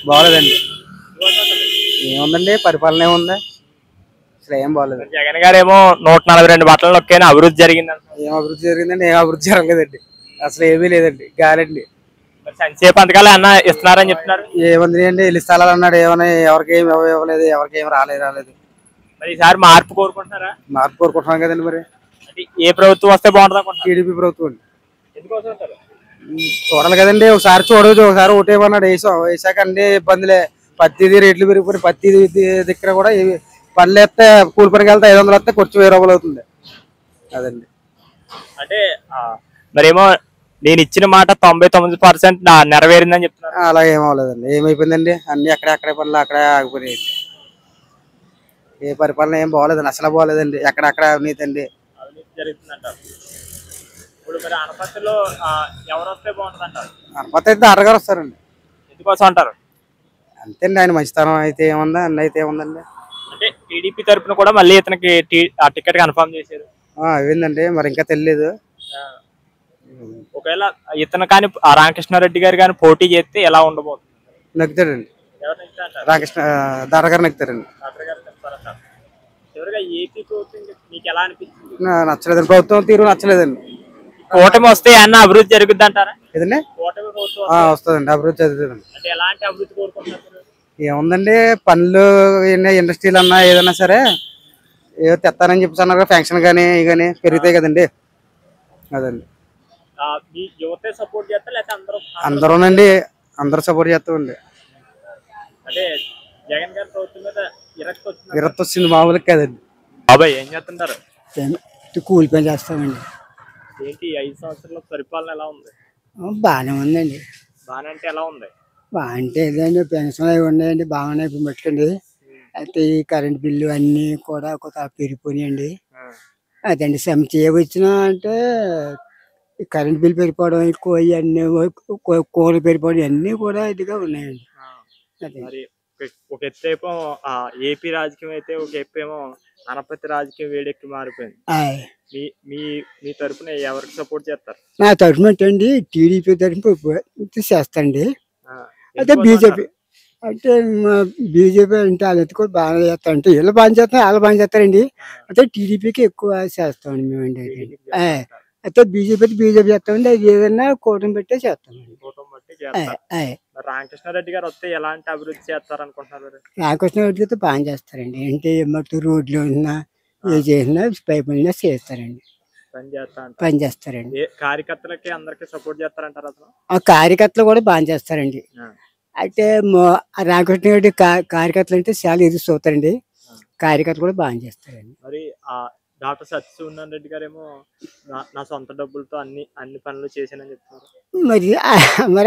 బాగోలేదండి. ఏముందండి, పరిపాలన ఏముంది, అసలు ఏం బాగలేదు. జగన్ గారు ఏమో 142 బట్టలు నొక్కిన అభివృద్ధి జరిగింది. ఏం అభివృద్ధి జరిగిందండి? ఏం అభివృద్ధి జరగలేదండి, అసలు ఏమీ లేదండి, గాలండి. సంక్షేమ పథకాలు అన్న ఇస్తున్నారని చెప్తున్నారు. ఏముంది అండి, ఇల్లు స్థలాలు అన్నాడు, ఏమన్నా ఎవరికి ఏమి ఇవ్వలేదు, ఎవరికి ఏమి రాలేదు. మరి ఈసారి మార్పు కోరుకుంటున్నారా? మార్పు కోరుకుంటున్నాం కదండి. మరి ఏ ప్రభుత్వం వస్తే బాగుంటుంది? టీడీపీ ప్రభుత్వం అండి. ఎందుకోసం అంటారు? చూడాలి కదండి, ఒకసారి చూడవచ్చు, ఒకసారి ఓటేమన్నాడు, వేసాక అన్ని ఇబ్బందులే. పత్తిది రేట్లు పెరిగిపోయి, పత్తి దగ్గర కూడా పనులు వేస్తే కూలి పనికి వెళ్తే 500 వస్తే ఖర్చు 1000 రూపాయలు అవుతుంది. అదండి. అంటే మరేమో నేను ఇచ్చిన మాట 99% నెరవేరిందని చెప్తున్నారు. అలా ఏమవలేదండి, ఏమైపోయిందండి, అన్ని అక్కడే పనులు అక్కడే ఆగిపోయాయండి. ఏ పరిపాలన ఏం బాగోలేదండి, అసలు బాగోలేదండి, ఎక్కడెక్కడ అవినీతి అండి. అవినీతి జరుగుతుందంటారు. ఇప్పుడు మరి అనపర్తిలో ఎవరు వస్తే బాగుంటుంది అంటారు? అనపర్తి అయితే అరగారు వస్తారండి. ఎందుకోసం అంటారు? అంతేండి, ఆయన మంచితనం అయితే ఏముందా, అన్ని అయితే ఏముందండి. అంటే టీడీపీ తరఫున కూడా మళ్ళీ ఇతనికి టికెట్ కన్ఫర్మ్ చేశారు. అయిందండి, మరి ఇంకా తెలియదు. ఒకవేళ ఇతను కానీ రామకృష్ణారెడ్డి గారు కానీ పోటీ చేస్తే ఎలా ఉండబోతుంది? నక్కుతాడండి, రామకృష్ణ దాటగారు నక్కుతారండి. చివరిగా ఏపీ ప్రభుత్వం మీకు ఎలా అనిపించింది? నచ్చలేదండి, ప్రభుత్వం తీరు నచ్చలేదండి. కూటమి వస్తే అన్న అభివృద్ధి జరుగుద్ది అంటారా? ఏదండి, కూటమి ప్రభుత్వం వస్తుందండి, అభివృద్ధి జరుగుతుందండి. అంటే ఎలాంటి అభివృద్ధి కోరుకుంటున్నారు? ఏముందండి, పనులు ఇండస్ట్రీలు అన్నా ఏదన్నా సరే ఏదో తెస్తానని చెప్పేసి అన్నారు, ఫంక్షన్ కానీ ఇవి కానీ పెరుగుతాయి కదండి. అదండి. యువతే సపోర్ట్ చేస్తా లేకపోతే అందరూనండి, అందరూ సపోర్ట్ చేస్తామండి. అంటే జగన్ గారి ప్రభుత్వం మీద విరక్తి వచ్చింది, మామూలుగా కదండి. బాబాయ్ ఏం చేస్తుంటారు? కూలి పని చేస్తామండి. ఏంటి 5 సంవత్సరాల పరిపాలన ఎలా ఉంది? బాగానే ఉందండి. బాగానే అంటే ఎలా ఉంది? అంటే ఏదండి, పెన్షన్ అవి ఉన్నాయండి, బాగున్నాయి ఇప్పుడు మట్టుకండి. అయితే ఈ కరెంట్ బిల్లు అన్నీ కూడా కొత్త పెరిగిపోయినాయండి. అదండి, వచ్చినా అంటే కరెంట్ బిల్ పెరిగిపోవడం, ఎక్కువ ఇవన్నీ కూరలు పెరిగిపోవడం అన్నీ కూడా ఇదిగా ఉన్నాయండి. మరి ఒక ఎత్తేమో ఏపీ రాజకీయం అయితే, ఒక ఎప్పేమో అనపతి రాజకీయం వేడెక్కి మారిపోయింది. మీ తరఫున ఎవరికి సపోర్ట్ చేస్తారు? నా తరఫున అండి టీడీపీ తరఫున చేస్తాండి. అయితే బీజేపీ అంటే బీజేపీ అంటే వాళ్ళకి కూడా బాగా చేస్తారంటే, వీళ్ళు బాగా చేస్తారు, వాళ్ళు బాగా చేస్తారండి. అయితే టీడీపీకి ఎక్కువ చేస్తామండి మేమండి. అయితే బీజేపీ చేస్తామండి, అది ఏదన్నా కూటమి పెట్టే చేస్తామండి. రామకృష్ణారెడ్డి గారు వస్తే ఎలాంటి అభివృద్ధి చేస్తారు అనుకుంటున్నారు? రామకృష్ణారెడ్డి గారు బాగా చేస్తారండి. అంటే మట్టు రోడ్లు ఉన్నా ఏ చేసినా పైపు చేస్తారండి, పని చేస్తారండి. కార్యకర్తలకి అందరికి సపోర్ట్ చేస్తారంటారు అసలు? ఆ కార్యకర్తలు కూడా బాగా చేస్తారండి. అయితే రామకృష్ణారెడ్డి కార్యకర్తలు అంటే చాలా ఎదురు చూస్తారండి, కార్యకర్తలు కూడా బాగా చేస్తారండి. మరి డాక్టర్ సత్యనారాయణ రెడ్డి గారేమో నా సొంత డబ్బులతో అన్ని పనులు చేశానని చెప్తున్నారు. మరి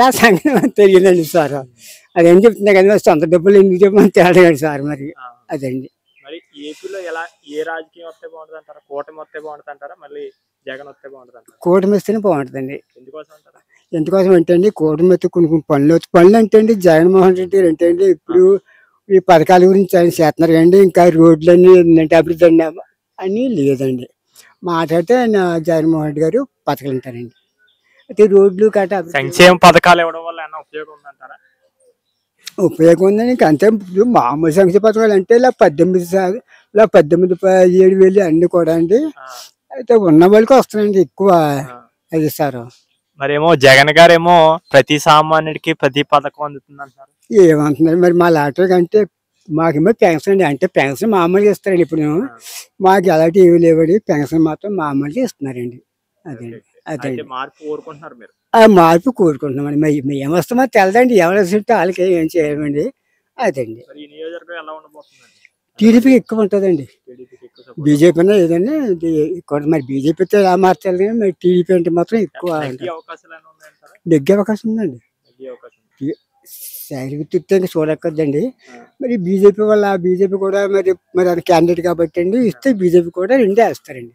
ఆ సంగతి తెలియదండి సార్, అదేం చెప్తున్నా కదా, సొంత డబ్బులు ఎందుకు చెప్పమని తేడాడు సార్. మరి అదండి. మరి ఏపీలో ఏ రాజకీయం వస్తే బాగుంటుంది అంటారా? కూటమి వస్తే బాగుంటుంది అంటారా, మళ్ళీ జగన్ వస్తే బాగుంటుంది అంటారా? కూటమి వస్తేనే బాగుంటుందండి. ఎందుకోసం అంటారా? ఎందుకోసం అంటే అండి, కూటమి వస్తే కొన్ని పనులు అంటే అండి, జగన్మోహన్ రెడ్డి గారు అంటే అండి ఇప్పుడు ఈ పథకాల గురించి ఆయన చేస్తున్నారు కండి, ఇంకా రోడ్లన్నీ ఏంటంటే అభివృద్ధి అని లేదండి. మాట్లాడితే జగన్మోహన్ రెడ్డి గారు పథకాలు ఉంటారండి. అయితే రోడ్లు కట్ట సంక్షేమ పథకాలు ఇవ్వడం వల్ల ఏమైనా ఉపయోగం ఉందంటారా? ఉపయోగం ఉందని అంతే. మామూలు సంక్షేమ పథకాలు అంటే ఇలా 17,000 అన్ని కూడా అండి. అయితే ఉన్న వాళ్ళకి వస్తున్నాయండి ఎక్కువ, అది సార్. మరేమో జగన్ గారేమో ప్రతి సామాన్యుడికి ప్రతి పథకం అందుతుంది అంటారు. ఏమంటున్నారు మరి, మా లాటరీ అంటే మాకేమో పెన్షన్ అండి, అంటే పెన్షన్ మామూలుగా ఇస్తారండి. ఇప్పుడు మాకు ఎలాంటి ఏమి లేవండి, పెన్షన్ మాత్రం మామూలుగా ఇస్తున్నారండి. అదే మార్పు కోరుకుంటున్నారు మీరు? ఆ మార్పు కోరుకుంటున్నామండి. మరి ఏమొస్తామో తెలదండి, ఎవరు వస్తుంటే వాళ్ళకి ఏం చేయమండి. అదండి. టీడీపీకి ఎక్కువ ఉంటుందండి, బీజేపీ ఏదన్నా మరి బీజేపీతో ఎలా మార్చాలి కానీ మరి టీడీపీ అంటే మాత్రం ఎక్కువ నెగ్గే అవకాశం ఉందండి. తిరిగి చూడక్కర్దండి. మరి బీజేపీ వల్ల బీజేపీ కూడా మరి అది క్యాండిడేట్ కాబట్టి అండి ఇస్తే బీజేపీ కూడా రెండే వేస్తారండి.